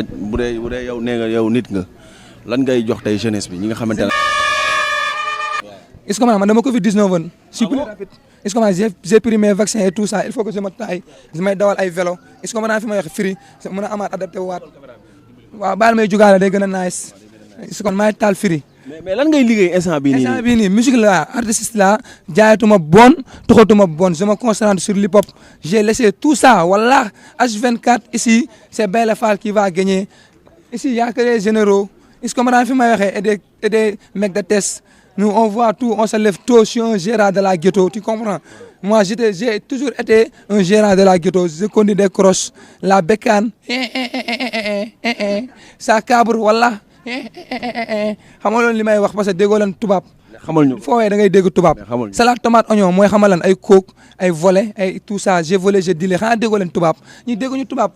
bu dee yow nee nga yow nit nga lan ngay jox tey jeunesse bi ñi nga xamante ne. est-ce que man dama Covid 19 woon. je suis plus rapide. est-ce que j'ai pris mes vaccins et tout ça il faut que je me taille may dawal ay vélo est-ce que man fi may wax firi mën a amaat adapté waat waaw baal may jugaale day gën a nice est-ce que may taal firi. mais lan ngay liggéey instant bii nii. instant bii nii musique la artiste la jaayatuma bon toxatuma bon je me concentre sur l'hip hop j'ai laissé tout ça voilà H24 ici c'est Bella Fall qui va gagner ici y a que les généraux est-ce que man fi may waxee et des mecs de test. Nous, on voit tout, on se lève tôt, je suis un gérant de la ghetto, tu comprends? Moi, j'ai toujours été un gérant de la ghetto. Je connais des croches, la bécane, ça cabre, voilà. Xamal loolu li may wax parce que déggoo leen tubaab. xamal ñu foowee da ngay dégg tubaab. salade tomate oignon mooy xamal lan ay coke ay volet ay tout ça j'ai volé j'ai dealé xanaa déggoo leen tubaab ñi dégguñu tubaab.